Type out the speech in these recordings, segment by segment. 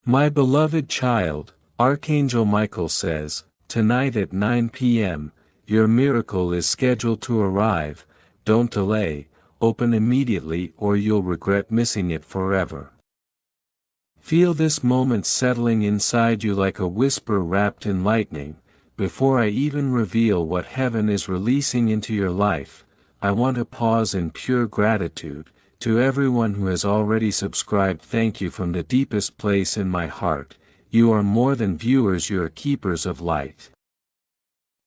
My beloved child, Archangel Michael says, tonight at 9 p.m., your miracle is scheduled to arrive. Don't delay, open immediately or you'll regret missing it forever. Feel this moment settling inside you like a whisper wrapped in lightning. Before I even reveal what heaven is releasing into your life, I want to pause in pure gratitude. To everyone who has already subscribed, thank you from the deepest place in my heart. You are more than viewers, you are keepers of light.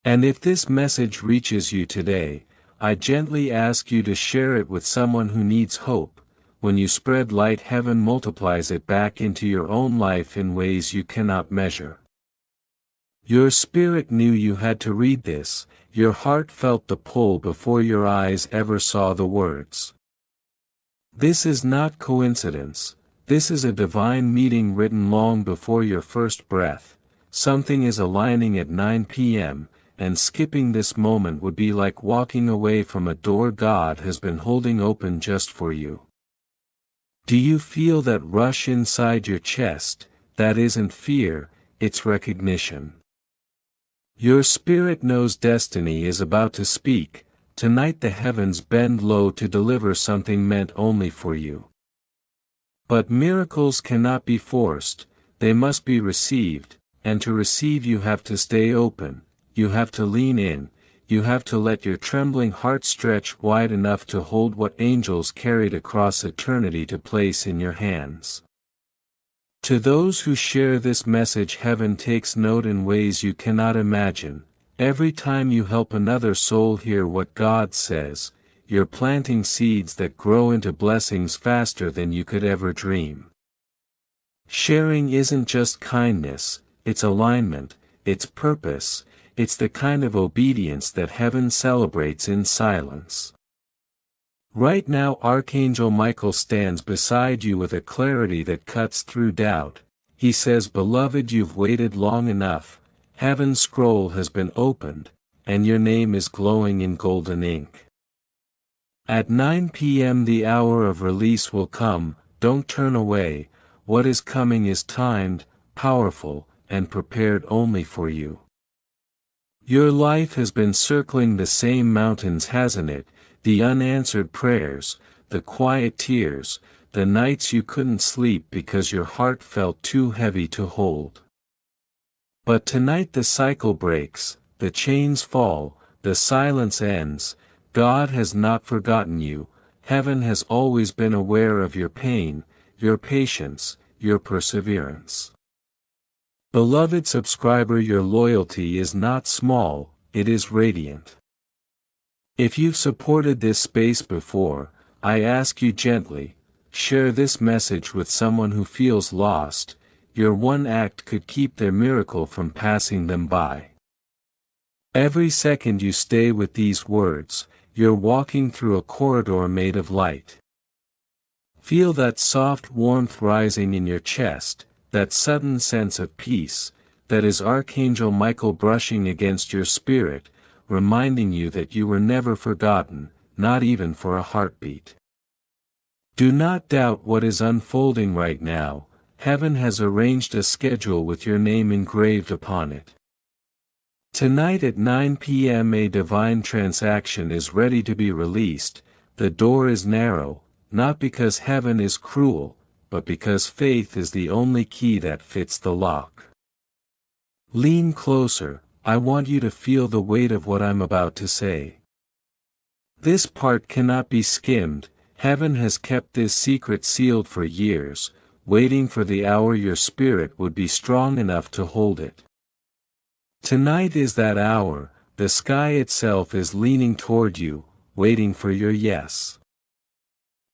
And if this message reaches you today, I gently ask you to share it with someone who needs hope. When you spread light, heaven multiplies it back into your own life in ways you cannot measure. Your spirit knew you had to read this, your heart felt the pull before your eyes ever saw the words. This is not coincidence, this is a divine meeting written long before your first breath. Something is aligning at 9 p.m., and skipping this moment would be like walking away from a door God has been holding open just for you. Do you feel that rush inside your chest? That isn't fear, it's recognition. Your spirit knows destiny is about to speak. Tonight the heavens bend low to deliver something meant only for you. But miracles cannot be forced, they must be received, and to receive you have to stay open, you have to lean in, you have to let your trembling heart stretch wide enough to hold what angels carried across eternity to place in your hands. To those who share this message, heaven takes note in ways you cannot imagine. Every time you help another soul hear what God says, you're planting seeds that grow into blessings faster than you could ever dream. Sharing isn't just kindness, it's alignment, it's purpose, it's the kind of obedience that heaven celebrates in silence. Right now Archangel Michael stands beside you with a clarity that cuts through doubt. He says, beloved, you've waited long enough. Heaven's scroll has been opened, and your name is glowing in golden ink. At 9 p.m. the hour of release will come. Don't turn away. What is coming is timed, powerful, and prepared only for you. Your life has been circling the same mountains, hasn't it? The unanswered prayers, the quiet tears, the nights you couldn't sleep because your heart felt too heavy to hold. But tonight the cycle breaks, the chains fall, the silence ends. God has not forgotten you. Heaven has always been aware of your pain, your patience, your perseverance. Beloved subscriber, your loyalty is not small, it is radiant. If you've supported this space before, I ask you gently, share this message with someone who feels lost. Your one act could keep their miracle from passing them by. Every second you stay with these words, you're walking through a corridor made of light. Feel that soft warmth rising in your chest, that sudden sense of peace. That is Archangel Michael brushing against your spirit, reminding you that you were never forgotten, not even for a heartbeat. Do not doubt what is unfolding right now. Heaven has arranged a schedule with your name engraved upon it. Tonight at 9 p.m. a divine transaction is ready to be released. The door is narrow, not because heaven is cruel, but because faith is the only key that fits the lock. Lean closer, I want you to feel the weight of what I'm about to say. This part cannot be skimmed. Heaven has kept this secret sealed for years, waiting for the hour your spirit would be strong enough to hold it. Tonight is that hour. The sky itself is leaning toward you, waiting for your yes.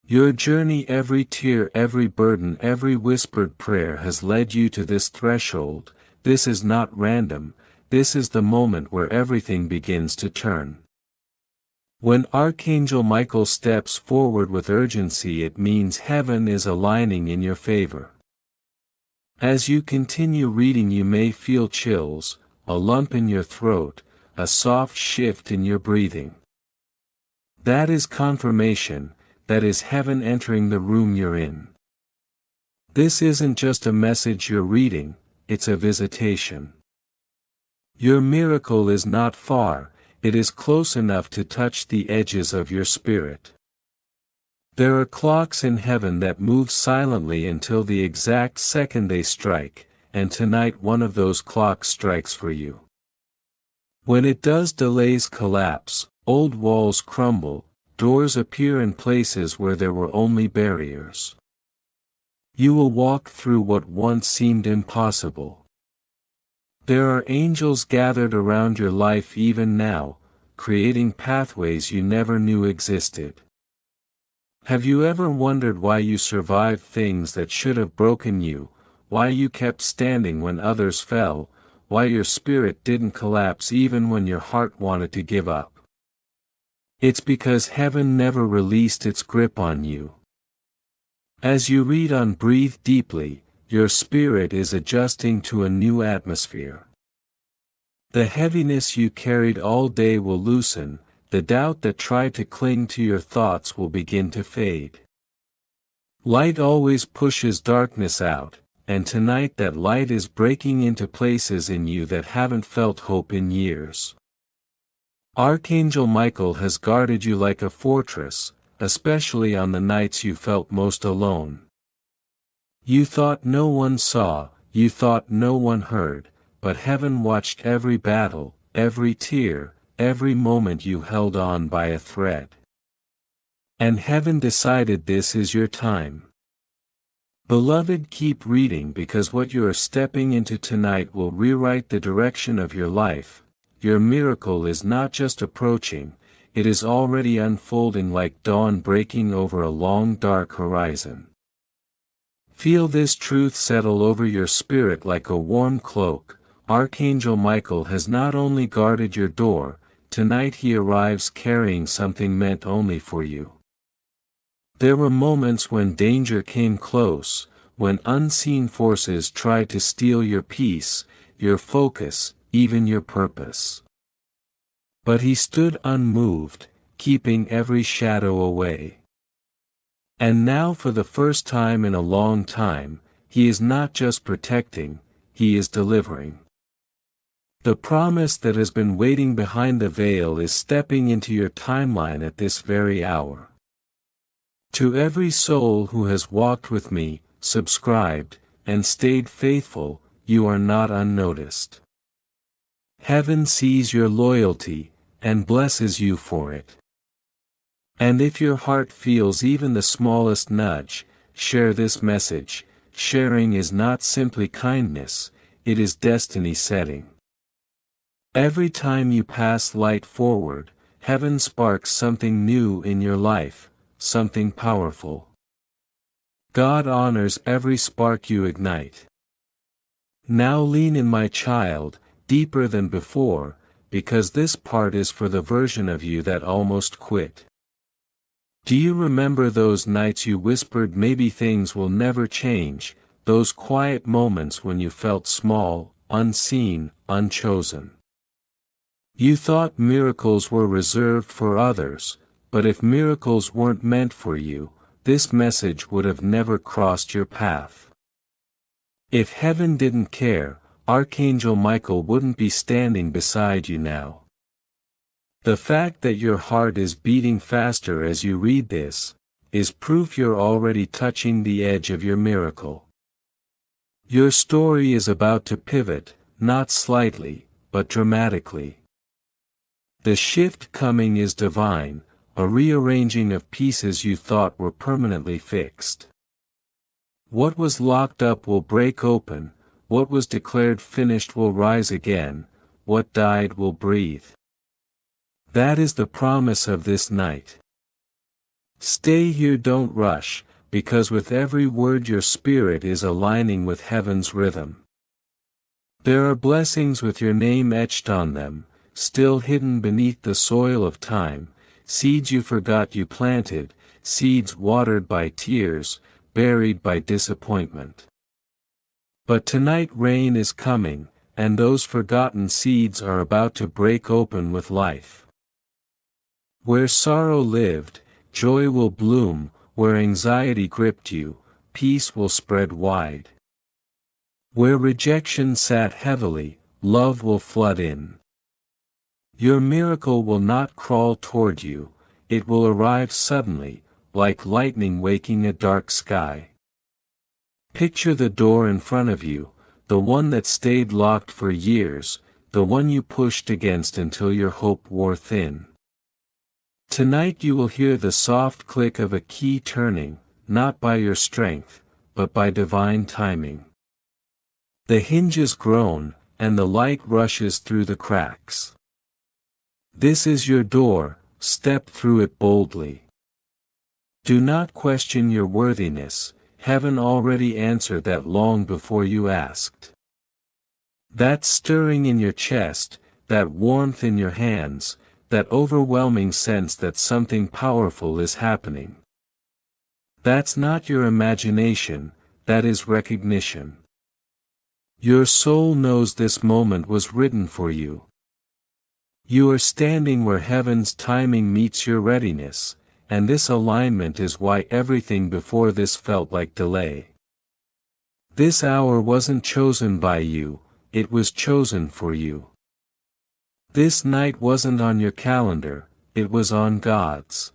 Your journey, every tear, every burden, every whispered prayer has led you to this threshold. This is not random, this is the moment where everything begins to turn. When Archangel Michael steps forward with urgency, it means heaven is aligning in your favor. As you continue reading, you may feel chills, a lump in your throat, a soft shift in your breathing. That is confirmation, that is heaven entering the room you're in. This isn't just a message you're reading, it's a visitation. Your miracle is not far, it is close enough to touch the edges of your spirit. There are clocks in heaven that move silently until the exact second they strike, and tonight one of those clocks strikes for you. When it does, delays collapse, old walls crumble, doors appear in places where there were only barriers. You will walk through what once seemed impossible. There are angels gathered around your life even now, creating pathways you never knew existed. Have you ever wondered why you survived things that should have broken you, why you kept standing when others fell, why your spirit didn't collapse even when your heart wanted to give up? It's because heaven never released its grip on you. As you read on, breathe deeply, your spirit is adjusting to a new atmosphere. The heaviness you carried all day will loosen, the doubt that tried to cling to your thoughts will begin to fade. Light always pushes darkness out, and tonight that light is breaking into places in you that haven't felt hope in years. Archangel Michael has guarded you like a fortress, especially on the nights you felt most alone. You thought no one saw, you thought no one heard, but heaven watched every battle, every tear, every moment you held on by a thread. And heaven decided this is your time. Beloved, keep reading, because what you are stepping into tonight will rewrite the direction of your life. Your miracle is not just approaching, it is already unfolding like dawn breaking over a long dark horizon. Feel this truth settle over your spirit like a warm cloak. Archangel Michael has not only guarded your door, tonight he arrives carrying something meant only for you. There were moments when danger came close, when unseen forces tried to steal your peace, your focus, even your purpose. But he stood unmoved, keeping every shadow away. And now, for the first time in a long time, he is not just protecting, he is delivering. The promise that has been waiting behind the veil is stepping into your timeline at this very hour. To every soul who has walked with me, subscribed, and stayed faithful, you are not unnoticed. Heaven sees your loyalty, and blesses you for it. And if your heart feels even the smallest nudge, share this message. Sharing is not simply kindness, it is destiny setting. Every time you pass light forward, heaven sparks something new in your life, something powerful. God honors every spark you ignite. Now lean in, my child, deeper than before, because this part is for the version of you that almost quit. Do you remember those nights you whispered maybe things will never change, those quiet moments when you felt small, unseen, unchosen? You thought miracles were reserved for others, but if miracles weren't meant for you, this message would have never crossed your path. If heaven didn't care, Archangel Michael wouldn't be standing beside you now. The fact that your heart is beating faster as you read this, is proof you're already touching the edge of your miracle. Your story is about to pivot, not slightly, but dramatically. The shift coming is divine, a rearranging of pieces you thought were permanently fixed. What was locked up will break open, what was declared finished will rise again, what died will breathe. That is the promise of this night. Stay here, don't rush, because with every word your spirit is aligning with heaven's rhythm. There are blessings with your name etched on them, still hidden beneath the soil of time, seeds you forgot you planted, seeds watered by tears, buried by disappointment. But tonight rain is coming, and those forgotten seeds are about to break open with life. Where sorrow lived, joy will bloom. Where anxiety gripped you, peace will spread wide. Where rejection sat heavily, love will flood in. Your miracle will not crawl toward you, it will arrive suddenly, like lightning waking a dark sky. Picture the door in front of you, the one that stayed locked for years, the one you pushed against until your hope wore thin. Tonight you will hear the soft click of a key turning, not by your strength, but by divine timing. The hinges groan, and the light rushes through the cracks. This is your door, step through it boldly. Do not question your worthiness, heaven already answered that long before you asked. That stirring in your chest, that warmth in your hands, that overwhelming sense that something powerful is happening. That's not your imagination, that is recognition. Your soul knows this moment was written for you. You are standing where heaven's timing meets your readiness, and this alignment is why everything before this felt like delay. This hour wasn't chosen by you, it was chosen for you. This night wasn't on your calendar, it was on God's.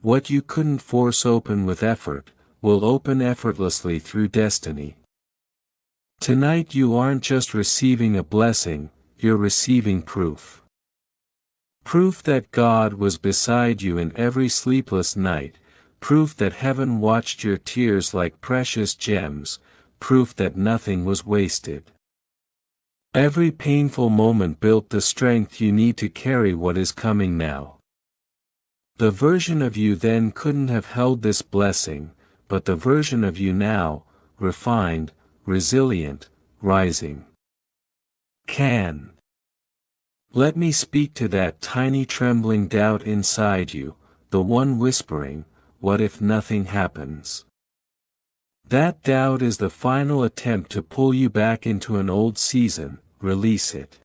What you couldn't force open with effort, will open effortlessly through destiny. Tonight you aren't just receiving a blessing, you're receiving proof. Proof that God was beside you in every sleepless night, proof that heaven watched your tears like precious gems, proof that nothing was wasted. Every painful moment built the strength you need to carry what is coming now. The version of you then couldn't have held this blessing, but the version of you now, refined, resilient, rising, can. Let me speak to that tiny trembling doubt inside you, the one whispering, what if nothing happens? That doubt is the final attempt to pull you back into an old season, release it.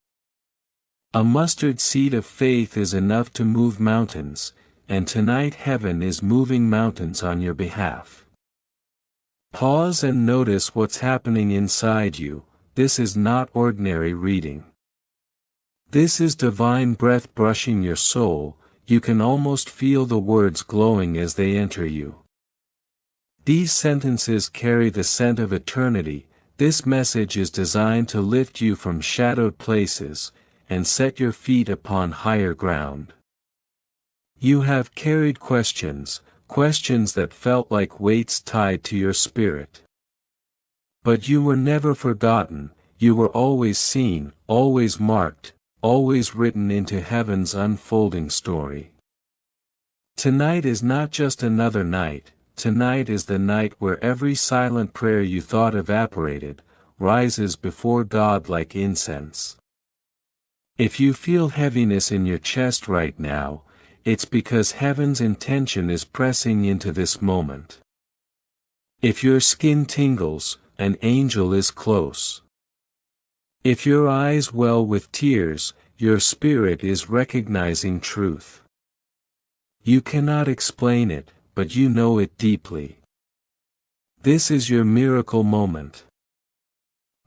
A mustard seed of faith is enough to move mountains, and tonight heaven is moving mountains on your behalf. Pause and notice what's happening inside you, this is not ordinary reading. This is divine breath brushing your soul, you can almost feel the words glowing as they enter you. These sentences carry the scent of eternity, this message is designed to lift you from shadowed places, and set your feet upon higher ground. You have carried questions that felt like weights tied to your spirit. But you were never forgotten, you were always seen, always marked, always written into heaven's unfolding story. Tonight is not just another night, tonight is the night where every silent prayer you thought evaporated, rises before God like incense. If you feel heaviness in your chest right now, it's because heaven's intention is pressing into this moment. If your skin tingles, an angel is close. If your eyes well with tears, your spirit is recognizing truth. You cannot explain it, but you know it deeply. This is your miracle moment.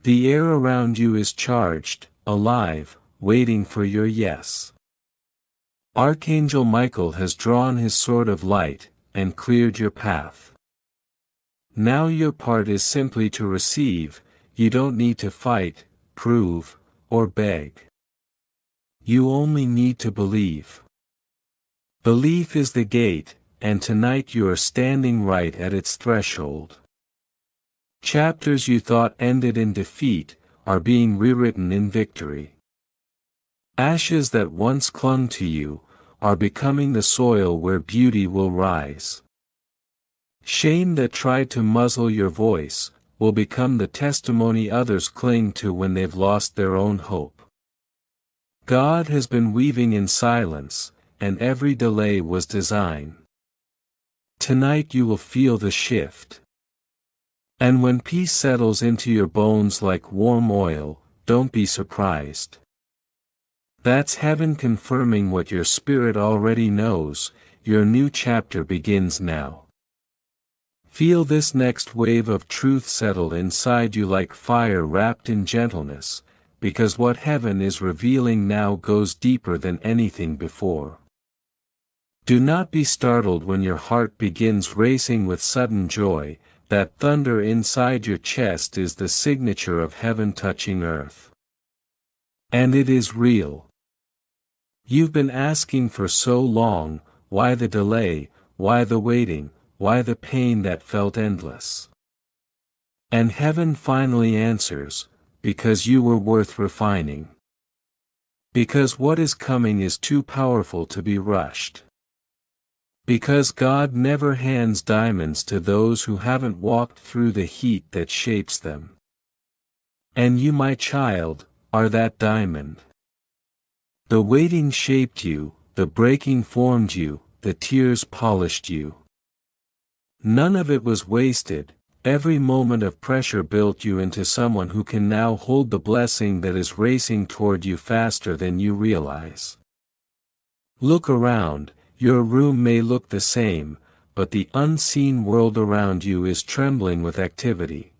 The air around you is charged, alive, waiting for your yes. Archangel Michael has drawn his sword of light, and cleared your path. Now your part is simply to receive, you don't need to fight, prove, or beg. You only need to believe. Belief is the gate, and tonight you are standing right at its threshold. Chapters you thought ended in defeat, are being rewritten in victory. Ashes that once clung to you, are becoming the soil where beauty will rise. Shame that tried to muzzle your voice, will become the testimony others cling to when they've lost their own hope. God has been weaving in silence, and every delay was design. Tonight you will feel the shift. And when peace settles into your bones like warm oil, don't be surprised. That's heaven confirming what your spirit already knows, your new chapter begins now. Feel this next wave of truth settle inside you like fire wrapped in gentleness, because what heaven is revealing now goes deeper than anything before. Do not be startled when your heart begins racing with sudden joy. That thunder inside your chest is the signature of heaven touching earth. And it is real. You've been asking for so long, why the delay, why the waiting, why the pain that felt endless? And heaven finally answers, because you were worth refining. Because what is coming is too powerful to be rushed. Because God never hands diamonds to those who haven't walked through the heat that shapes them. And you, my child, are that diamond. The waiting shaped you, the breaking formed you, the tears polished you. None of it was wasted. Every moment of pressure built you into someone who can now hold the blessing that is racing toward you faster than you realize. Look around. Your room may look the same, but the unseen world around you is trembling with activity.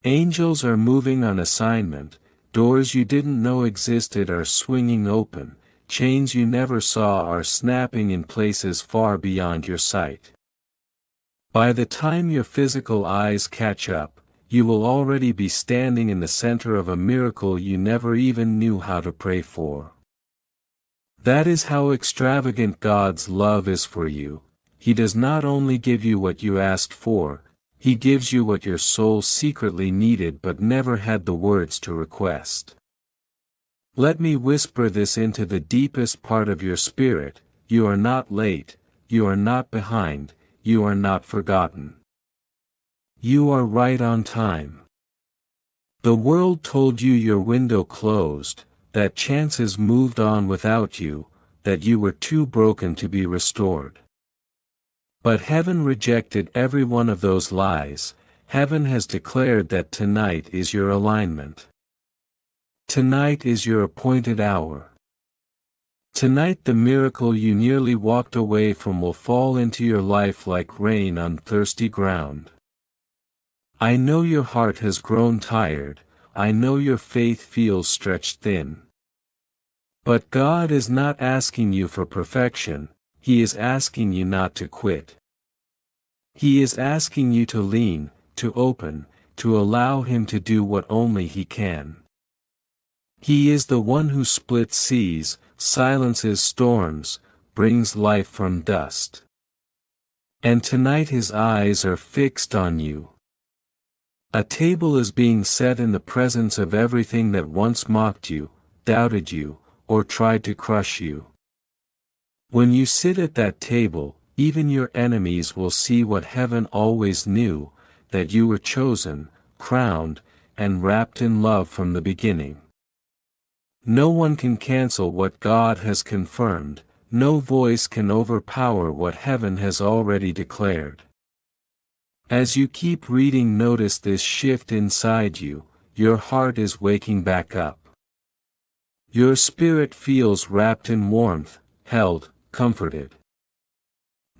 Angels are moving on assignment, doors you didn't know existed are swinging open, chains you never saw are snapping in places far beyond your sight. By the time your physical eyes catch up, you will already be standing in the center of a miracle you never even knew how to pray for. That is how extravagant God's love is for you. He does not only give you what you asked for, He gives you what your soul secretly needed but never had the words to request. Let me whisper this into the deepest part of your spirit: you are not late, you are not behind, you are not forgotten. You are right on time. The world told you your window closed, that chances moved on without you, that you were too broken to be restored. But heaven rejected every one of those lies. Heaven has declared that tonight is your alignment. Tonight is your appointed hour. Tonight the miracle you nearly walked away from will fall into your life like rain on thirsty ground. I know your heart has grown tired, I know your faith feels stretched thin. But God is not asking you for perfection, He is asking you not to quit. He is asking you to lean, to open, to allow Him to do what only He can. He is the one who splits seas, silences storms, brings life from dust. And tonight His eyes are fixed on you. A table is being set in the presence of everything that once mocked you, doubted you, or tried to crush you. When you sit at that table, even your enemies will see what heaven always knew, that you were chosen, crowned, and wrapped in love from the beginning. No one can cancel what God has confirmed, no voice can overpower what heaven has already declared. As you keep reading, notice this shift inside you: your heart is waking back up. Your spirit feels wrapped in warmth, held, comforted.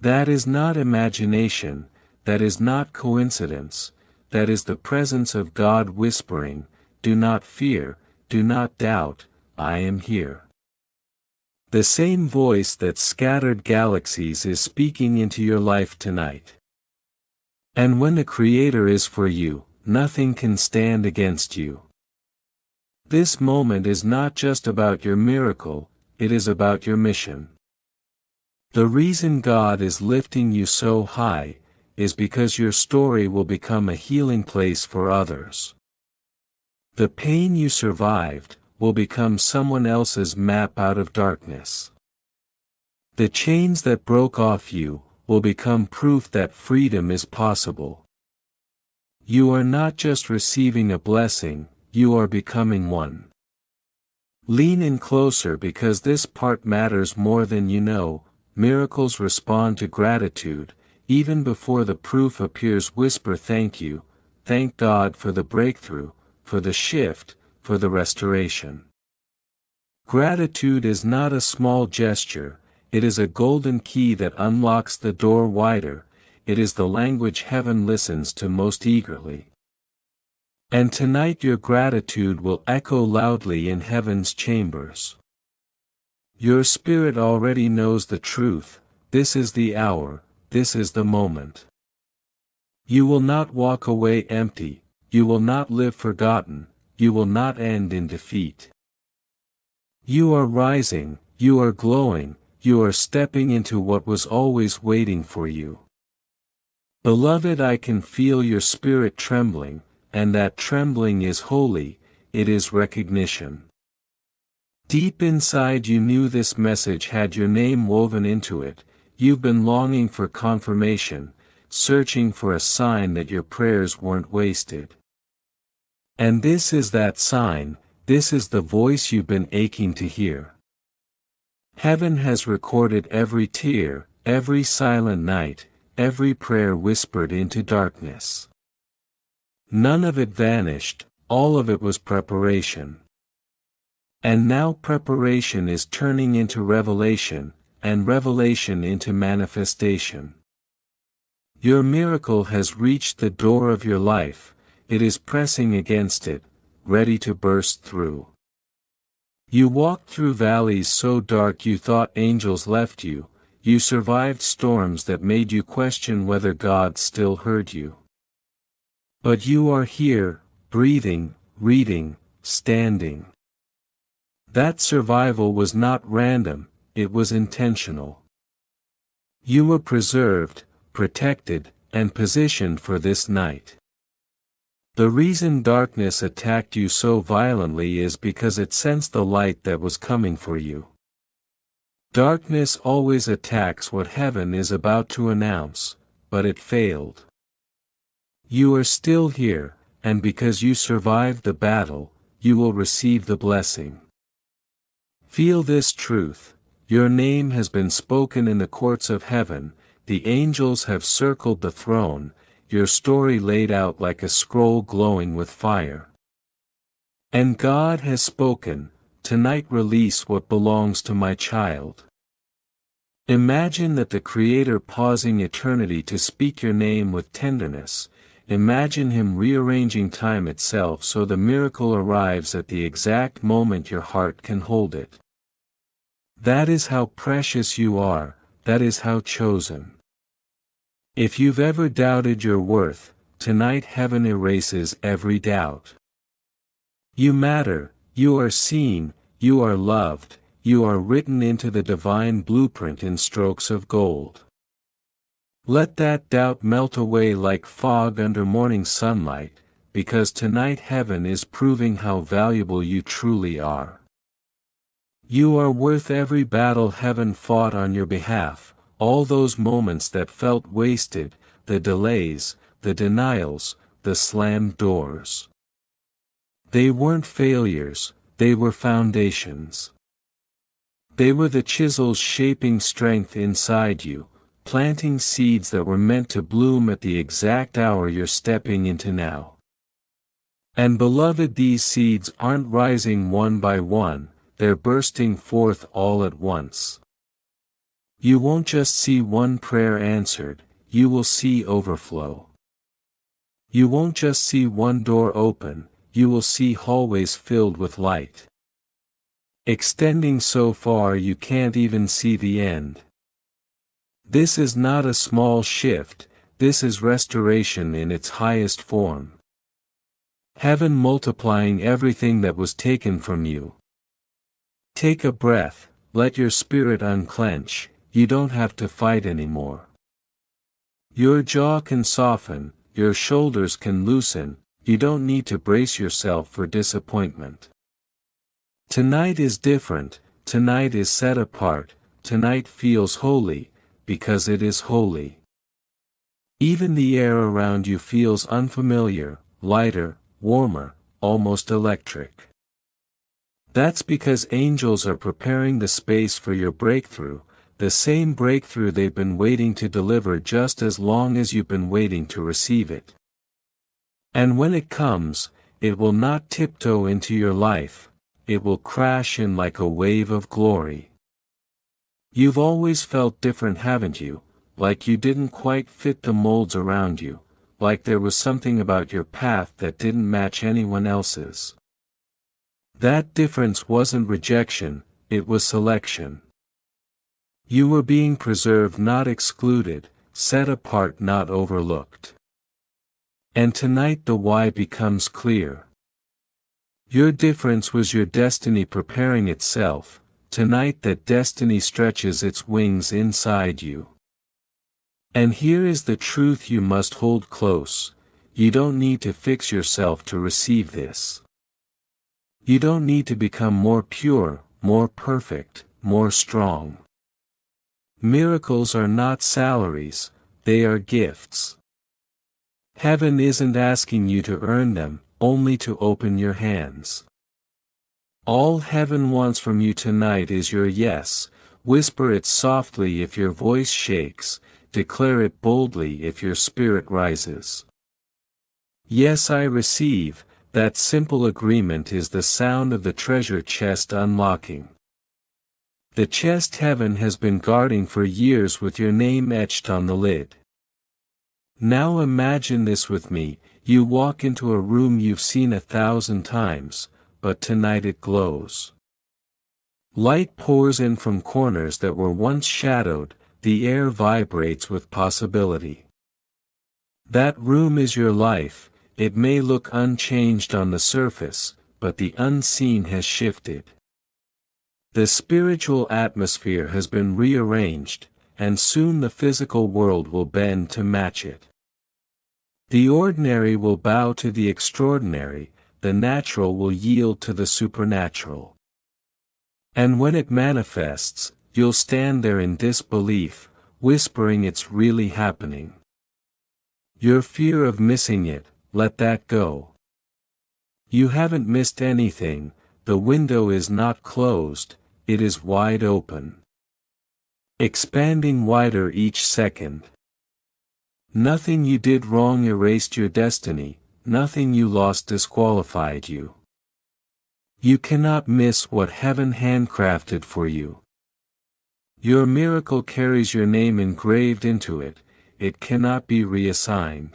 That is not imagination, that is not coincidence, that is the presence of God whispering, "Do not fear, do not doubt, I am here." The same voice that scattered galaxies is speaking into your life tonight. And when the Creator is for you, nothing can stand against you. This moment is not just about your miracle, it is about your mission. The reason God is lifting you so high, is because your story will become a healing place for others. The pain you survived, will become someone else's map out of darkness. The chains that broke off you, will become proof that freedom is possible. You are not just receiving a blessing, you are becoming one. Lean in closer because this part matters more than you know. Miracles respond to gratitude, even before the proof appears. Whisper thank you, thank God for the breakthrough, for the shift, for the restoration. Gratitude is not a small gesture, it is a golden key that unlocks the door wider. it is the language heaven listens to most eagerly. And tonight your gratitude will echo loudly in heaven's chambers. Your spirit already knows the truth. This is the hour, this is the moment. You will not walk away empty, you will not live forgotten, you will not end in defeat. You are rising, you are glowing, you are stepping into what was always waiting for you. Beloved, I can feel your spirit trembling, and that trembling is holy, it is recognition. Deep inside you knew this message had your name woven into it, you've been longing for confirmation, searching for a sign that your prayers weren't wasted. And this is that sign, this is the voice you've been aching to hear. Heaven has recorded every tear, every silent night, every prayer whispered into darkness. None of it vanished, all of it was preparation. And now preparation is turning into revelation, and revelation into manifestation. Your miracle has reached the door of your life, it is pressing against it, ready to burst through. You walked through valleys so dark you thought angels left you, you survived storms that made you question whether God still heard you. But you are here, breathing, reading, standing. That survival was not random, it was intentional. You were preserved, protected, and positioned for this night. The reason darkness attacked you so violently is because it sensed the light that was coming for you. Darkness always attacks what heaven is about to announce, but it failed. You are still here, and because you survived the battle, you will receive the blessing. Feel this truth, your name has been spoken in the courts of heaven, the angels have circled the throne, your story laid out like a scroll glowing with fire. And God has spoken, tonight release what belongs to my child. Imagine that the Creator pausing eternity to speak your name with tenderness, imagine Him rearranging time itself so the miracle arrives at the exact moment your heart can hold it. That is how precious you are, that is how chosen. If you've ever doubted your worth, tonight heaven erases every doubt. You matter, you are seen, you are loved, you are written into the divine blueprint in strokes of gold. Let that doubt melt away like fog under morning sunlight, because tonight heaven is proving how valuable you truly are. You are worth every battle heaven fought on your behalf, all those moments that felt wasted, the delays, the denials, the slammed doors. They weren't failures, they were foundations. They were the chisels shaping strength inside you, planting seeds that were meant to bloom at the exact hour you're stepping into now. And beloved, these seeds aren't rising one by one, they're bursting forth all at once. You won't just see one prayer answered, you will see overflow. You won't just see one door open, you will see hallways filled with light. Extending so far you can't even see the end. This is not a small shift, this is restoration in its highest form. Heaven multiplying everything that was taken from you. Take a breath, let your spirit unclench, you don't have to fight anymore. Your jaw can soften, your shoulders can loosen, you don't need to brace yourself for disappointment. Tonight is different, tonight is set apart, tonight feels holy, because it is holy. Even the air around you feels unfamiliar, lighter, warmer, almost electric. That's because angels are preparing the space for your breakthrough, the same breakthrough they've been waiting to deliver just as long as you've been waiting to receive it. And when it comes, it will not tiptoe into your life, it will crash in like a wave of glory. You've always felt different, haven't you? like you didn't quite fit the molds around you, like there was something about your path that didn't match anyone else's. That difference wasn't rejection, it was selection. You were being preserved, not excluded, set apart, not overlooked. And tonight the why becomes clear. Your difference was your destiny preparing itself. Tonight that destiny stretches its wings inside you. And here is the truth you must hold close: you don't need to fix yourself to receive this. You don't need to become more pure, more perfect, more strong. Miracles are not salaries, they are gifts. Heaven isn't asking you to earn them, only to open your hands. All heaven wants from you tonight is your yes. Whisper it softly if your voice shakes, declare it boldly if your spirit rises. Yes, I receive. That simple agreement is the sound of the treasure chest unlocking. The chest heaven has been guarding for years with your name etched on the lid. Now imagine this with me: you walk into a room you've seen 1,000 times, but tonight it glows. Light pours in from corners that were once shadowed, the air vibrates with possibility. That room is your life. It may look unchanged on the surface, but the unseen has shifted. The spiritual atmosphere has been rearranged, and soon the physical world will bend to match it. The ordinary will bow to the extraordinary, the natural will yield to the supernatural. And when it manifests, you'll stand there in disbelief, whispering it's really happening. Your fear of missing it, let that go. You haven't missed anything. The window is not closed, it is wide open. Expanding wider each second. Nothing you did wrong erased your destiny, nothing you lost disqualified you. You cannot miss what heaven handcrafted for you. Your miracle carries your name engraved into it, it cannot be reassigned.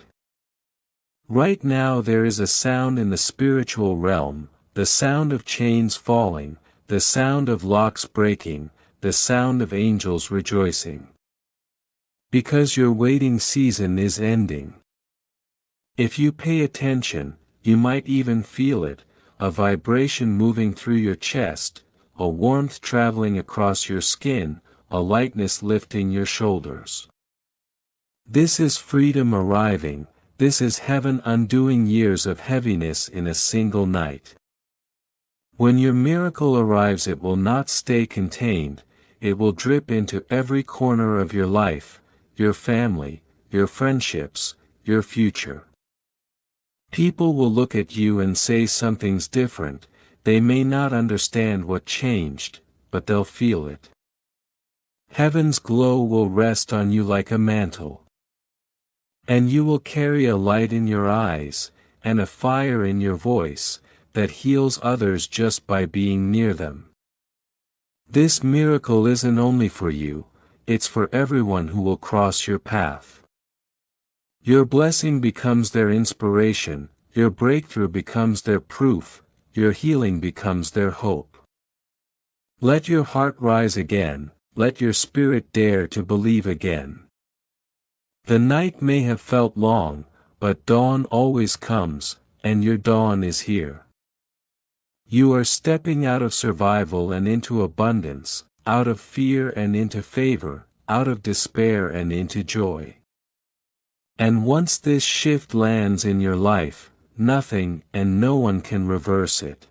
Right now there is a sound in the spiritual realm, the sound of chains falling, the sound of locks breaking, the sound of angels rejoicing. Because your waiting season is ending. If you pay attention, you might even feel it, a vibration moving through your chest, a warmth traveling across your skin, a lightness lifting your shoulders. This is freedom arriving. This is heaven undoing years of heaviness in a single night. When your miracle arrives, it will not stay contained, it will drip into every corner of your life, your family, your friendships, your future. People will look at you and say something's different. They may not understand what changed, but they'll feel it. Heaven's glow will rest on you like a mantle. And you will carry a light in your eyes, and a fire in your voice, that heals others just by being near them. This miracle isn't only for you, it's for everyone who will cross your path. Your blessing becomes their inspiration, your breakthrough becomes their proof, your healing becomes their hope. Let your heart rise again, let your spirit dare to believe again. The night may have felt long, but dawn always comes, and your dawn is here. You are stepping out of survival and into abundance, out of fear and into favor, out of despair and into joy. And once this shift lands in your life, nothing and no one can reverse it.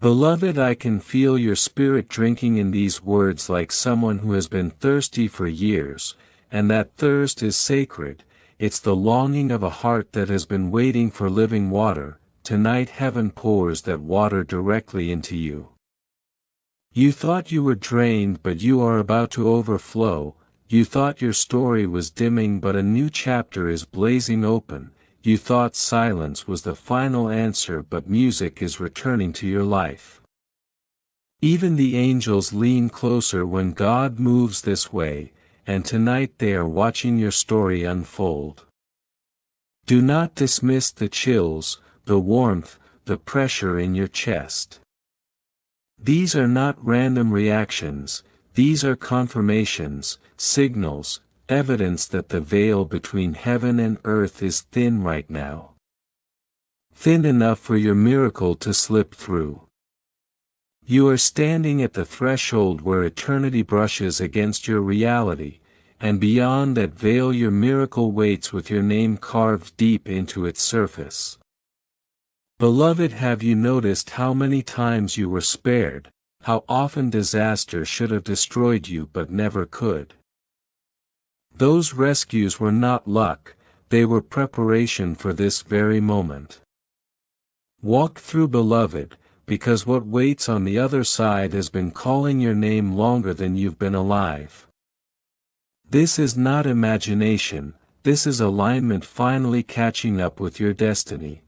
Beloved, I can feel your spirit drinking in these words like someone who has been thirsty for years. And that thirst is sacred, it's the longing of a heart that has been waiting for living water. Tonight heaven pours that water directly into you. You thought you were drained, but you are about to overflow. You thought your story was dimming, but a new chapter is blazing open. You thought silence was the final answer, but music is returning to your life. Even the angels lean closer when God moves this way, and tonight they are watching your story unfold. Do not dismiss the chills, the warmth, the pressure in your chest. These are not random reactions, these are confirmations, signals, evidence that the veil between heaven and earth is thin right now. Thin enough for your miracle to slip through. You are standing at the threshold where eternity brushes against your reality, and beyond that veil your miracle waits with your name carved deep into its surface. Beloved, have you noticed how many times you were spared, how often disaster should have destroyed you but never could? Those rescues were not luck, they were preparation for this very moment. Walk through, beloved, because what waits on the other side has been calling your name longer than you've been alive. This is not imagination, this is alignment finally catching up with your destiny.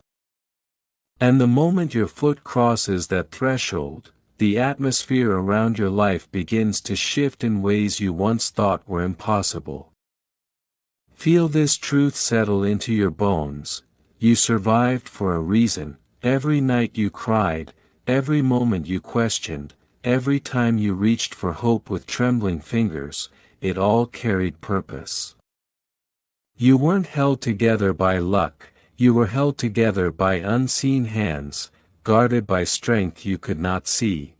And the moment your foot crosses that threshold, the atmosphere around your life begins to shift in ways you once thought were impossible. Feel this truth settle into your bones. You survived for a reason. Every night you cried, every moment you questioned, every time you reached for hope with trembling fingers, it all carried purpose. You weren't held together by luck, you were held together by unseen hands, guarded by strength you could not see.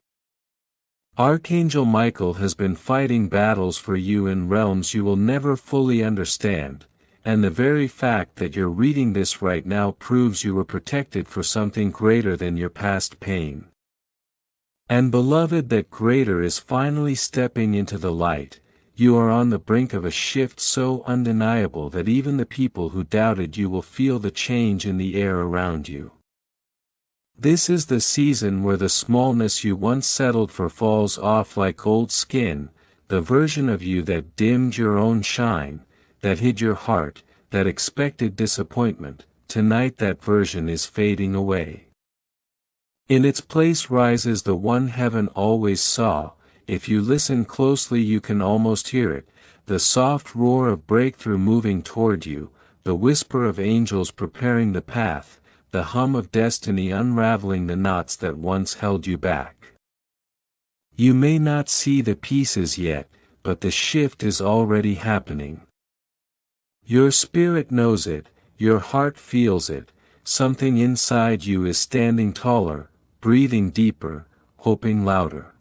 Archangel Michael has been fighting battles for you in realms you will never fully understand, and the very fact that you're reading this right now proves you were protected for something greater than your past pain. And beloved, that greater is finally stepping into the light. You are on the brink of a shift so undeniable that even the people who doubted you will feel the change in the air around you. This is the season where the smallness you once settled for falls off like old skin, the version of you that dimmed your own shine, that hid your heart, that expected disappointment. Tonight that version is fading away. In its place rises the one heaven always saw. If you listen closely you can almost hear it, the soft roar of breakthrough moving toward you, the whisper of angels preparing the path, the hum of destiny unraveling the knots that once held you back. You may not see the pieces yet, but the shift is already happening. Your spirit knows it, your heart feels it, something inside you is standing taller, breathing deeper, hoping louder.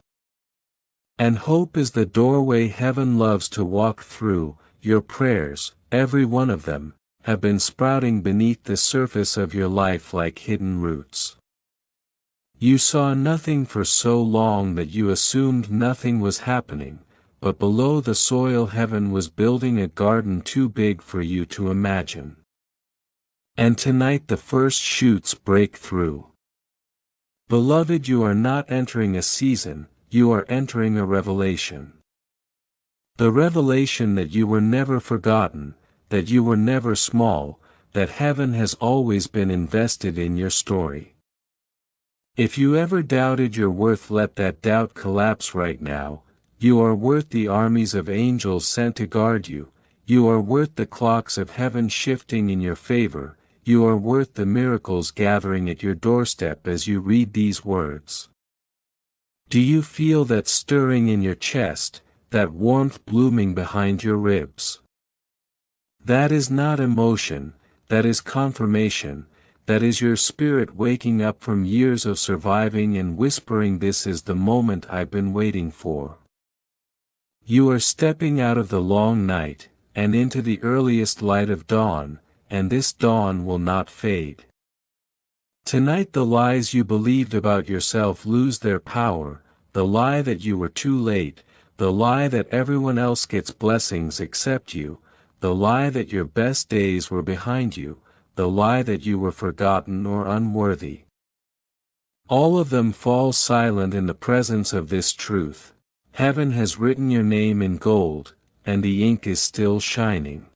And hope is the doorway heaven loves to walk through. Your prayers, every one of them, have been sprouting beneath the surface of your life like hidden roots. You saw nothing for so long that you assumed nothing was happening, but below the soil heaven was building a garden too big for you to imagine. And tonight the first shoots break through. Beloved, you are not entering a season, you are entering a revelation. The revelation that you were never forgotten, that you were never small, that heaven has always been invested in your story. If you ever doubted your worth, let that doubt collapse right now. You are worth the armies of angels sent to guard you, you are worth the clocks of heaven shifting in your favor, you are worth the miracles gathering at your doorstep as you read these words. Do you feel that stirring in your chest, that warmth blooming behind your ribs? That is not emotion, that is confirmation, that is your spirit waking up from years of surviving and whispering, this is the moment I've been waiting for. You are stepping out of the long night, and into the earliest light of dawn, and this dawn will not fade. Tonight the lies you believed about yourself lose their power, the lie that you were too late, the lie that everyone else gets blessings except you, the lie that your best days were behind you, the lie that you were forgotten or unworthy. All of them fall silent in the presence of this truth. Heaven has written your name in gold, and the ink is still shining.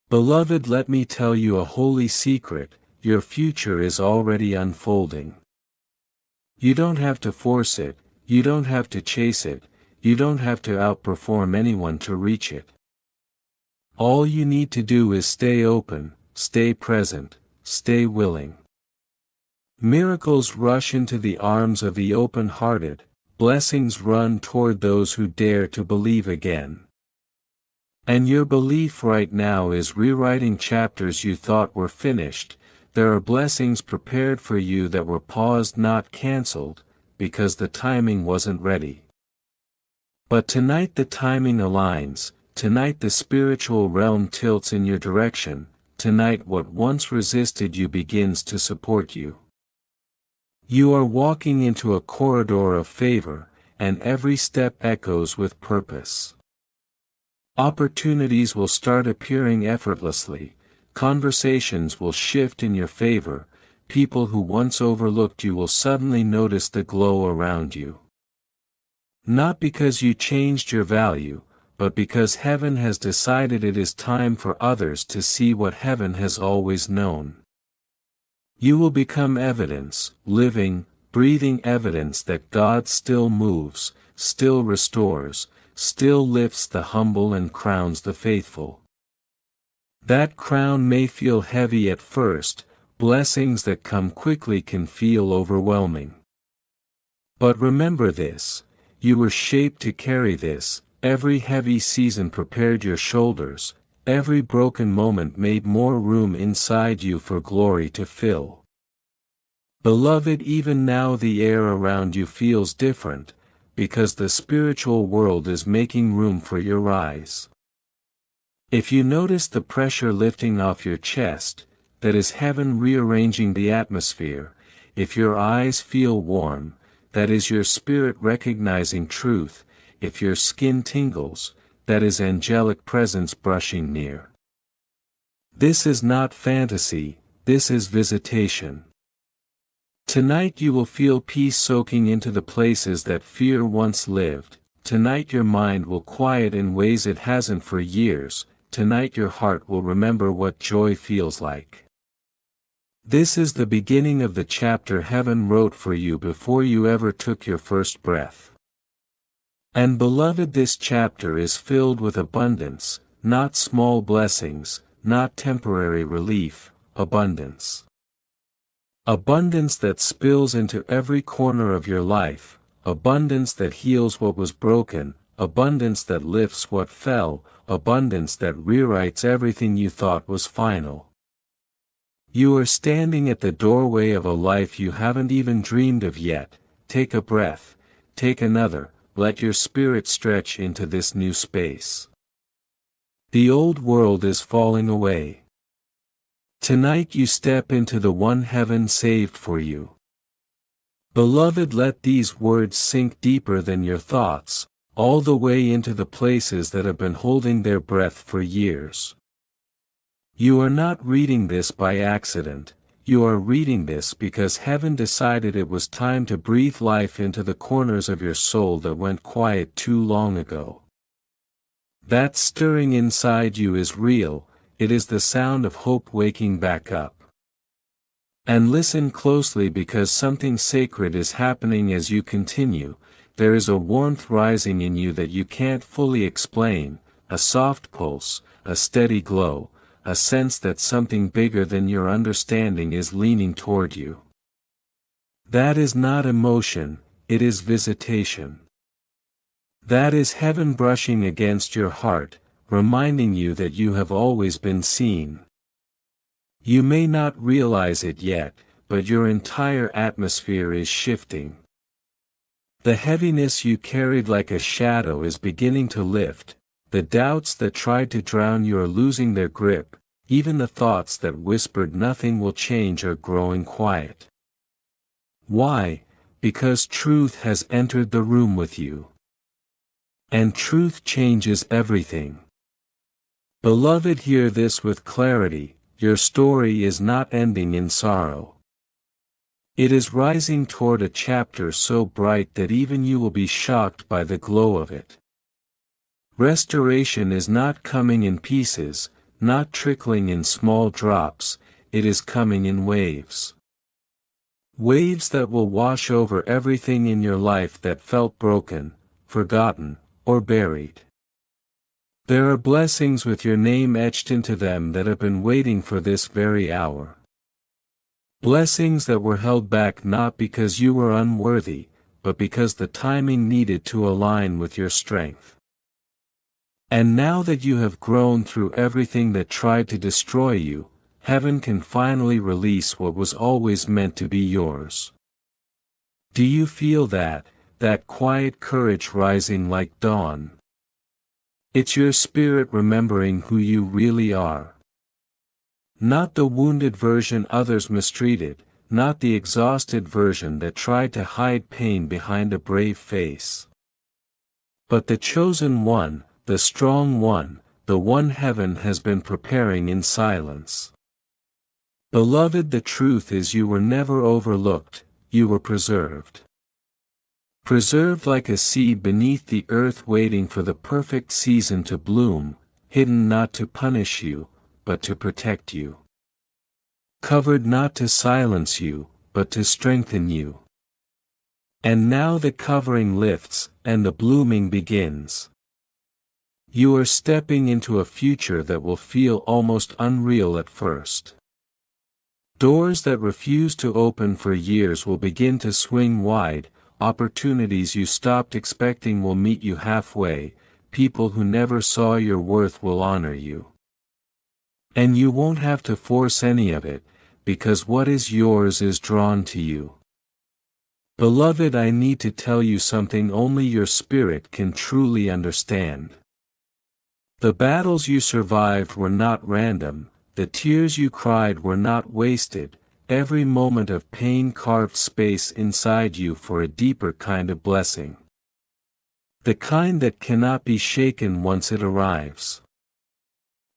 Beloved, let me tell you a holy secret, your future is already unfolding. You don't have to force it, you don't have to chase it, you don't have to outperform anyone to reach it. All you need to do is stay open, stay present, stay willing. Miracles rush into the arms of the open-hearted, blessings run toward those who dare to believe again. And your belief right now is rewriting chapters you thought were finished. There are blessings prepared for you that were paused, not cancelled, because the timing wasn't ready. But tonight the timing aligns, tonight the spiritual realm tilts in your direction, tonight what once resisted you begins to support you. You are walking into a corridor of favor, and every step echoes with purpose. Opportunities will start appearing effortlessly, conversations will shift in your favor, people who once overlooked you will suddenly notice the glow around you. Not because you changed your value, but because heaven has decided it is time for others to see what heaven has always known. You will become evidence, living, breathing evidence that God still moves, still restores, still lifts the humble and crowns the faithful. That crown may feel heavy at first, blessings that come quickly can feel overwhelming. But remember this, you were shaped to carry this, every heavy season prepared your shoulders, every broken moment made more room inside you for glory to fill. Beloved, even now the air around you feels different, because the spiritual world is making room for your rise. If you notice the pressure lifting off your chest, that is heaven rearranging the atmosphere. If your eyes feel warm, that is your spirit recognizing truth. If your skin tingles, that is angelic presence brushing near. This is not fantasy, this is visitation. Tonight you will feel peace soaking into the places that fear once lived. Tonight your mind will quiet in ways it hasn't for years. Tonight your heart will remember what joy feels like. This is the beginning of the chapter heaven wrote for you before you ever took your first breath. And beloved, this chapter is filled with abundance, not small blessings, not temporary relief, abundance. Abundance that spills into every corner of your life, abundance that heals what was broken, abundance that lifts what fell, abundance that rewrites everything you thought was final. You are standing at the doorway of a life you haven't even dreamed of yet. Take a breath, take another, let your spirit stretch into this new space. The old world is falling away. Tonight you step into the one heaven saved for you. Beloved, let these words sink deeper than your thoughts, all the way into the places that have been holding their breath for years. You are not reading this by accident, you are reading this because heaven decided it was time to breathe life into the corners of your soul that went quiet too long ago. That stirring inside you is real, it is the sound of hope waking back up. And listen closely, because something sacred is happening as you continue. There is a warmth rising in you that you can't fully explain, a soft pulse, a steady glow, a sense that something bigger than your understanding is leaning toward you. That is not emotion, it is visitation. That is heaven brushing against your heart, reminding you that you have always been seen. You may not realize it yet, but your entire atmosphere is shifting. The heaviness you carried like a shadow is beginning to lift. The doubts that tried to drown you are losing their grip, even the thoughts that whispered nothing will change are growing quiet. Why? Because truth has entered the room with you. And truth changes everything. Beloved, hear this with clarity, your story is not ending in sorrow. It is rising toward a chapter so bright that even you will be shocked by the glow of it. Restoration is not coming in pieces, not trickling in small drops, it is coming in waves. Waves that will wash over everything in your life that felt broken, forgotten, or buried. There are blessings with your name etched into them that have been waiting for this very hour. Blessings that were held back not because you were unworthy, but because the timing needed to align with your strength. And now that you have grown through everything that tried to destroy you, heaven can finally release what was always meant to be yours. Do you feel that quiet courage rising like dawn? It's your spirit remembering who you really are. Not the wounded version others mistreated, not the exhausted version that tried to hide pain behind a brave face. But the chosen one, the strong one, the one heaven has been preparing in silence. Beloved, the truth is you were never overlooked, you were preserved. Preserved like a seed beneath the earth waiting for the perfect season to bloom, hidden not to punish you, but to protect you. Covered not to silence you, but to strengthen you. And now the covering lifts, and the blooming begins. You are stepping into a future that will feel almost unreal at first. Doors that refused to open for years will begin to swing wide, opportunities you stopped expecting will meet you halfway, people who never saw your worth will honor you. And you won't have to force any of it, because what is yours is drawn to you. Beloved, I need to tell you something only your spirit can truly understand. The battles you survived were not random, the tears you cried were not wasted, every moment of pain carved space inside you for a deeper kind of blessing. The kind that cannot be shaken once it arrives.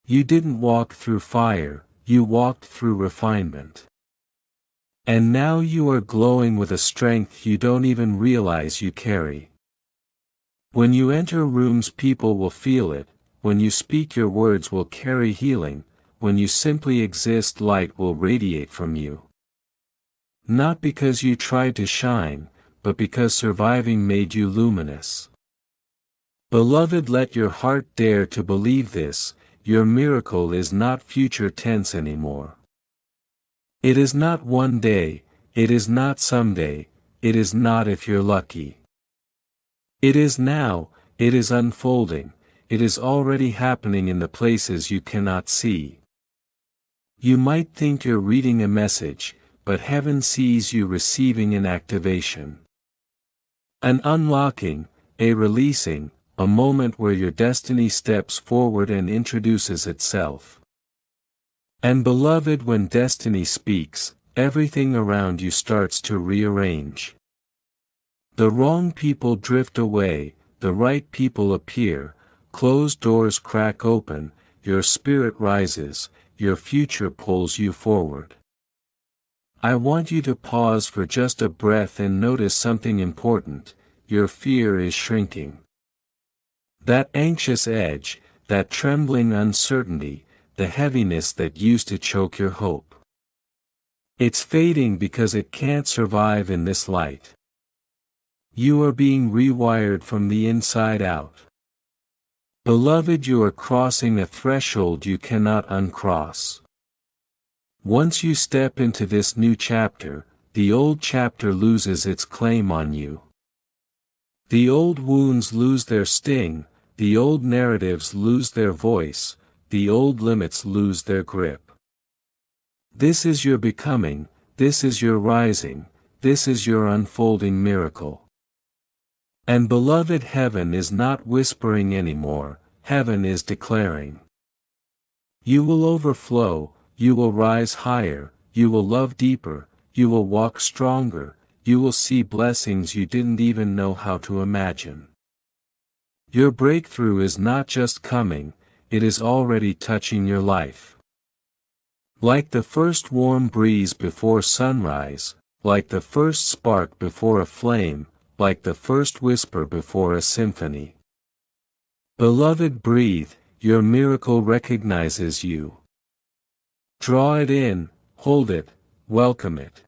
You didn't walk through fire, you walked through refinement. And now you are glowing with a strength you don't even realize you carry. When you enter rooms, people will feel it, when you speak your words will carry healing, when you simply exist light will radiate from you. Not because you tried to shine, but because surviving made you luminous. Beloved, let your heart dare to believe this. Your miracle is not future tense anymore. It is not one day, it is not someday, it is not if you're lucky. It is now, it is unfolding, it is already happening in the places you cannot see. You might think you're reading a message, but heaven sees you receiving an activation. An unlocking, a releasing, a moment where your destiny steps forward and introduces itself. And beloved, when destiny speaks, everything around you starts to rearrange. The wrong people drift away, the right people appear, closed doors crack open, your spirit rises, your future pulls you forward. I want you to pause for just a breath and notice something important. Your fear is shrinking. That anxious edge, that trembling uncertainty, the heaviness that used to choke your hope. It's fading because it can't survive in this light. You are being rewired from the inside out. Beloved, you are crossing a threshold you cannot uncross. Once you step into this new chapter, the old chapter loses its claim on you. The old wounds lose their sting, the old narratives lose their voice, the old limits lose their grip. This is your becoming, this is your rising, this is your unfolding miracle. And beloved, heaven is not whispering anymore, heaven is declaring. You will overflow, you will rise higher, you will love deeper, you will walk stronger, you will see blessings you didn't even know how to imagine. Your breakthrough is not just coming, it is already touching your life. Like the first warm breeze before sunrise, like the first spark before a flame, like the first whisper before a symphony. Beloved, breathe, your miracle recognizes you. Draw it in, hold it, welcome it.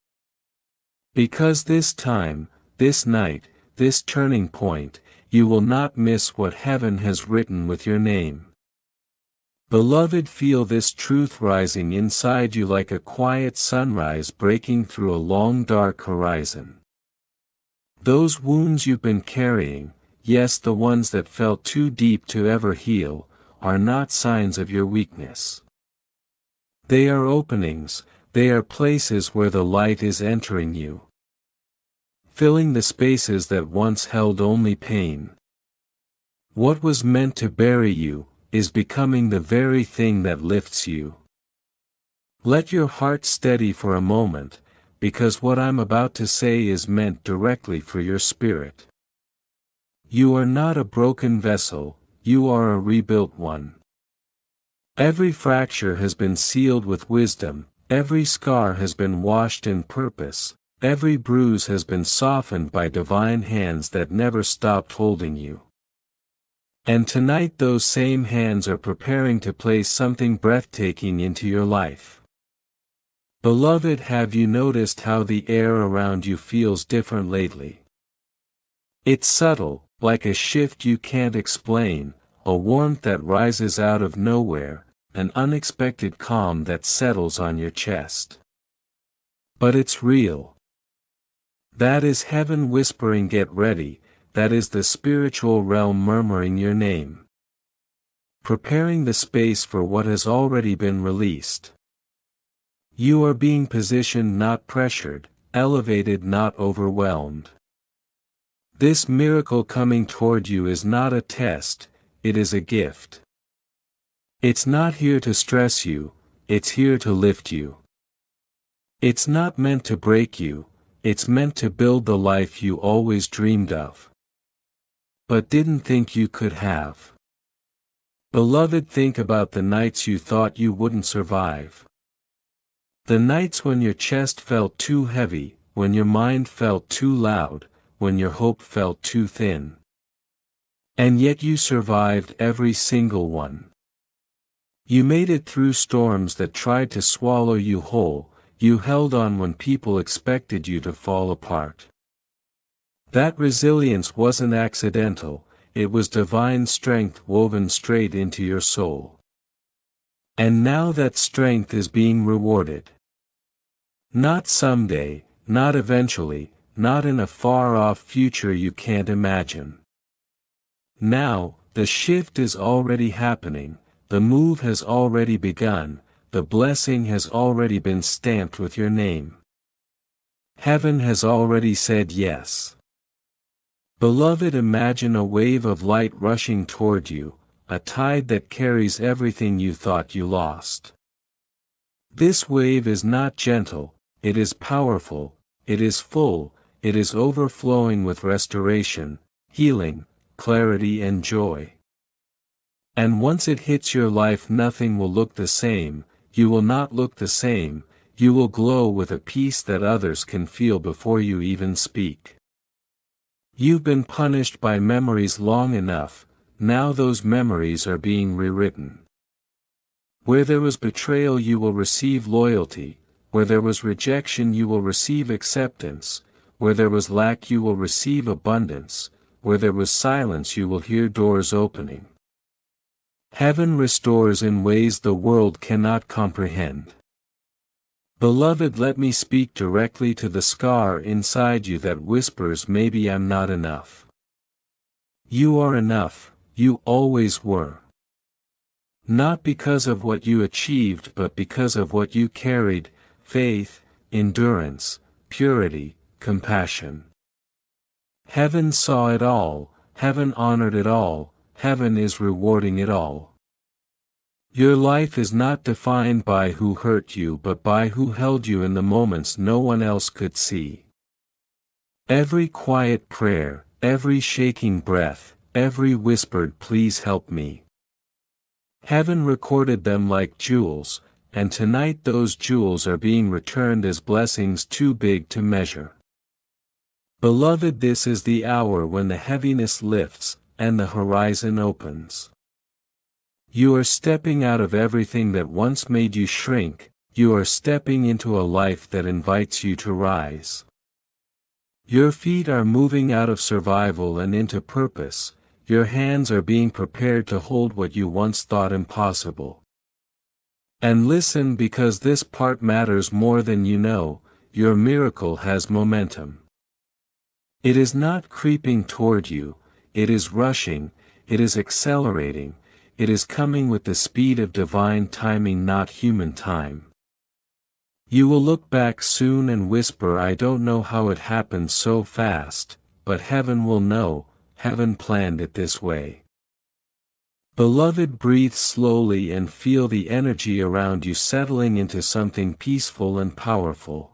Because this time, this night, this turning point, you will not miss what heaven has written with your name. Beloved, feel this truth rising inside you like a quiet sunrise breaking through a long dark horizon. Those wounds you've been carrying, yes, the ones that felt too deep to ever heal, are not signs of your weakness. They are openings, they are places where the light is entering you, filling the spaces that once held only pain. What was meant to bury you is becoming the very thing that lifts you. Let your heart steady for a moment, because what I'm about to say is meant directly for your spirit. You are not a broken vessel, you are a rebuilt one. Every fracture has been sealed with wisdom, every scar has been washed in purpose, every bruise has been softened by divine hands that never stopped holding you. And tonight those same hands are preparing to place something breathtaking into your life. Beloved, have you noticed how the air around you feels different lately? It's subtle, like a shift you can't explain, a warmth that rises out of nowhere, an unexpected calm that settles on your chest. But it's real. That is heaven whispering, get ready. That is the spiritual realm murmuring your name, preparing the space for what has already been released. You are being positioned, not pressured, elevated, not overwhelmed. This miracle coming toward you is not a test, it is a gift. It's not here to stress you, it's here to lift you. It's not meant to break you, it's meant to build the life you always dreamed of, but didn't think you could have. Beloved, think about the nights you thought you wouldn't survive. The nights when your chest felt too heavy, when your mind felt too loud, when your hope felt too thin. And yet you survived every single one. You made it through storms that tried to swallow you whole, you held on when people expected you to fall apart. That resilience wasn't accidental, it was divine strength woven straight into your soul. And now that strength is being rewarded. Not someday, not eventually, not in a far-off future you can't imagine. Now, the shift is already happening, the move has already begun, the blessing has already been stamped with your name. Heaven has already said yes. Beloved, imagine a wave of light rushing toward you, a tide that carries everything you thought you lost. This wave is not gentle, it is powerful, it is full, it is overflowing with restoration, healing, clarity and joy. And once it hits your life, nothing will look the same, you will not look the same, you will glow with a peace that others can feel before you even speak. You've been punished by memories long enough, now those memories are being rewritten. Where there was betrayal you will receive loyalty, where there was rejection you will receive acceptance, where there was lack you will receive abundance, where there was silence you will hear doors opening. Heaven restores in ways the world cannot comprehend. Beloved, let me speak directly to the scar inside you that whispers, maybe I'm not enough. You are enough, you always were. Not because of what you achieved but because of what you carried, faith, endurance, purity, compassion. Heaven saw it all, heaven honored it all, heaven is rewarding it all. Your life is not defined by who hurt you but by who held you in the moments no one else could see. Every quiet prayer, every shaking breath, every whispered please help me. Heaven recorded them like jewels, and tonight those jewels are being returned as blessings too big to measure. Beloved, this is the hour when the heaviness lifts, and the horizon opens. You are stepping out of everything that once made you shrink, you are stepping into a life that invites you to rise. Your feet are moving out of survival and into purpose, your hands are being prepared to hold what you once thought impossible. And listen, because this part matters more than you know, your miracle has momentum. It is not creeping toward you, it is rushing, it is accelerating, it is coming with the speed of divine timing, not human time. You will look back soon and whisper, I don't know how it happened so fast, but heaven will know, heaven planned it this way. Beloved, breathe slowly and feel the energy around you settling into something peaceful and powerful.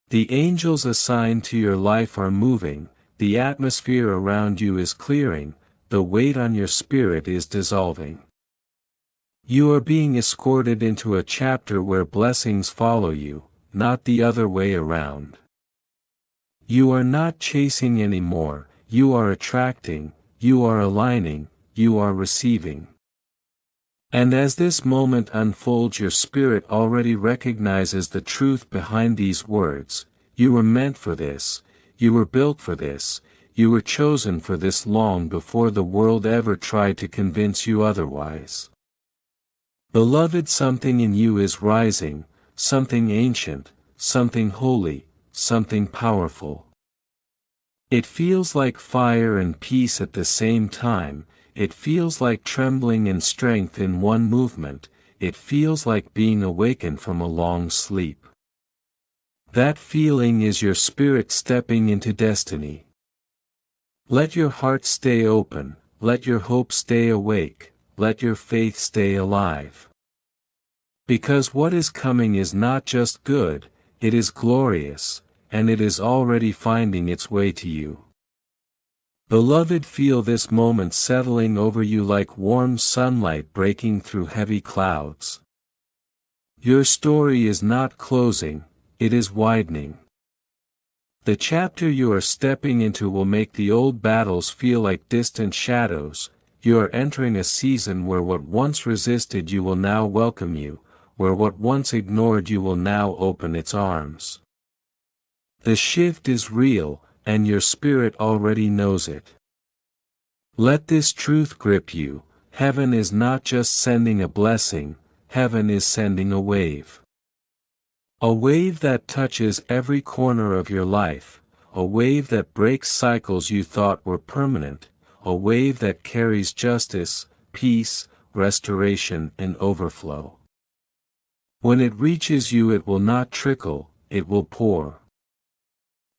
The angels assigned to your life are moving, the atmosphere around you is clearing, the weight on your spirit is dissolving. You are being escorted into a chapter where blessings follow you, not the other way around. You are not chasing anymore, you are attracting, you are aligning, you are receiving. And as this moment unfolds, your spirit already recognizes the truth behind these words. You were meant for this, you were built for this, you were chosen for this long before the world ever tried to convince you otherwise. Beloved, something in you is rising, something ancient, something holy, something powerful. It feels like fire and peace at the same time, it feels like trembling and strength in one movement, it feels like being awakened from a long sleep. That feeling is your spirit stepping into destiny. Let your heart stay open, let your hope stay awake, let your faith stay alive. Because what is coming is not just good, it is glorious, and it is already finding its way to you. Beloved, feel this moment settling over you like warm sunlight breaking through heavy clouds. Your story is not closing, it is widening. The chapter you are stepping into will make the old battles feel like distant shadows. You are entering a season where what once resisted you will now welcome you, where what once ignored you will now open its arms. The shift is real, and your spirit already knows it. Let this truth grip you, heaven is not just sending a blessing, heaven is sending a wave. A wave that touches every corner of your life, a wave that breaks cycles you thought were permanent, a wave that carries justice, peace, restoration, and overflow. When it reaches you, it will not trickle, it will pour.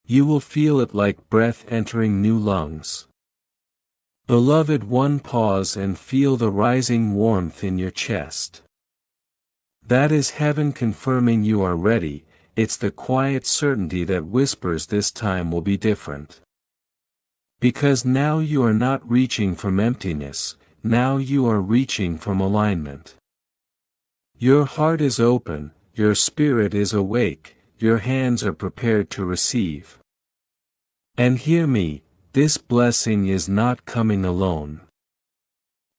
You will feel it like breath entering new lungs. Beloved, one pause and feel the rising warmth in your chest. That is heaven confirming you are ready. It's the quiet certainty that whispers this time will be different. Because now you are not reaching from emptiness, now you are reaching from alignment. Your heart is open, your spirit is awake, your hands are prepared to receive. And hear me, this blessing is not coming alone.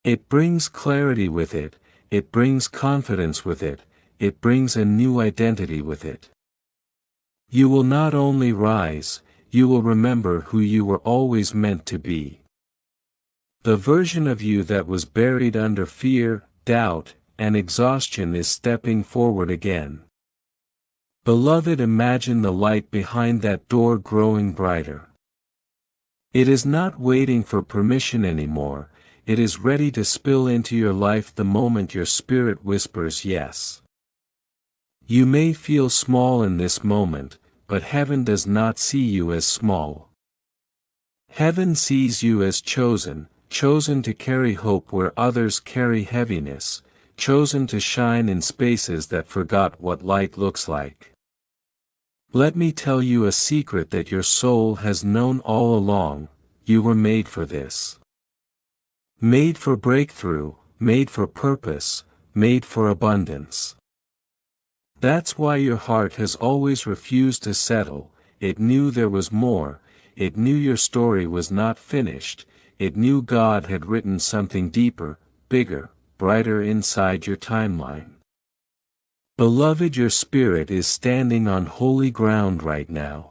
It brings clarity with it, it brings confidence with it, it brings a new identity with it. You will not only rise, you will remember who you were always meant to be. The version of you that was buried under fear, doubt, and exhaustion is stepping forward again. Beloved, imagine the light behind that door growing brighter. It is not waiting for permission anymore, it is ready to spill into your life the moment your spirit whispers yes. You may feel small in this moment, but heaven does not see you as small. Heaven sees you as chosen, chosen to carry hope where others carry heaviness, chosen to shine in spaces that forgot what light looks like. Let me tell you a secret that your soul has known all along: you were made for this. Made for breakthrough, made for purpose, made for abundance. That's why your heart has always refused to settle. It knew there was more, it knew your story was not finished, it knew God had written something deeper, bigger, brighter inside your timeline. Beloved, your spirit is standing on holy ground right now.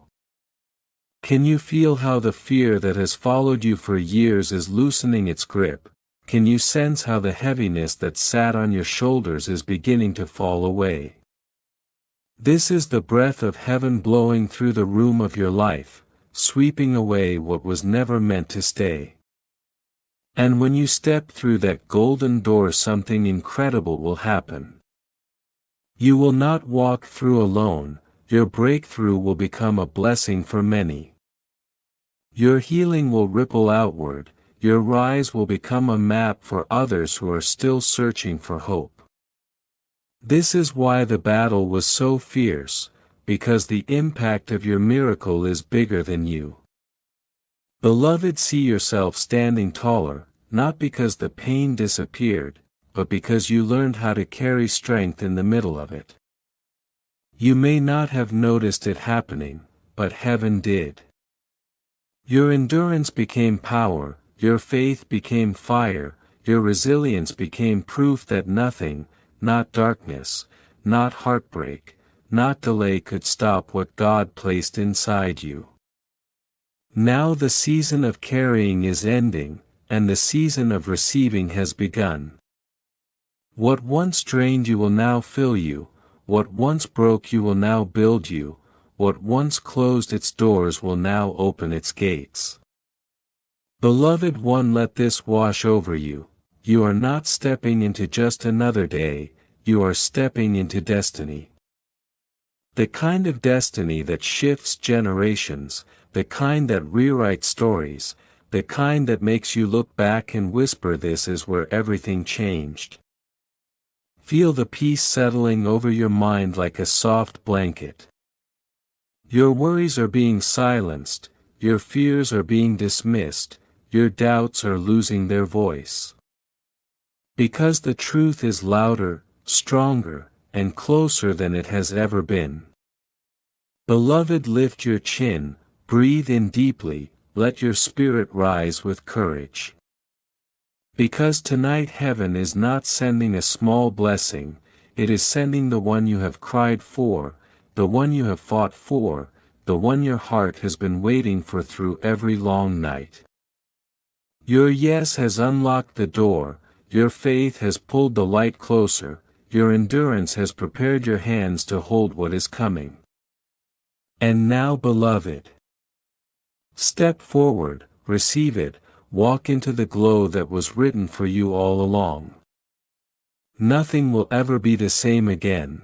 Can you feel how the fear that has followed you for years is loosening its grip? Can you sense how the heaviness that sat on your shoulders is beginning to fall away? This is the breath of heaven blowing through the room of your life, sweeping away what was never meant to stay. And when you step through that golden door, something incredible will happen. You will not walk through alone, your breakthrough will become a blessing for many. Your healing will ripple outward, your rise will become a map for others who are still searching for hope. This is why the battle was so fierce, because the impact of your miracle is bigger than you. Beloved, see yourself standing taller, not because the pain disappeared, but because you learned how to carry strength in the middle of it. You may not have noticed it happening, but heaven did. Your endurance became power, your faith became fire, your resilience became proof that nothing, not darkness, not heartbreak, not delay could stop what God placed inside you. Now the season of carrying is ending, and the season of receiving has begun. What once drained you will now fill you, what once broke you will now build you, what once closed its doors will now open its gates. Beloved one, let this wash over you. You are not stepping into just another day, you are stepping into destiny. The kind of destiny that shifts generations, the kind that rewrites stories, the kind that makes you look back and whisper, this is where everything changed. Feel the peace settling over your mind like a soft blanket. Your worries are being silenced, your fears are being dismissed, your doubts are losing their voice. Because the truth is louder, stronger, and closer than it has ever been. Beloved, lift your chin, breathe in deeply, let your spirit rise with courage. Because tonight heaven is not sending a small blessing, it is sending the one you have cried for, the one you have fought for, the one your heart has been waiting for through every long night. Your yes has unlocked the door, your faith has pulled the light closer, your endurance has prepared your hands to hold what is coming. And now, beloved, step forward, receive it, walk into the glow that was written for you all along. Nothing will ever be the same again.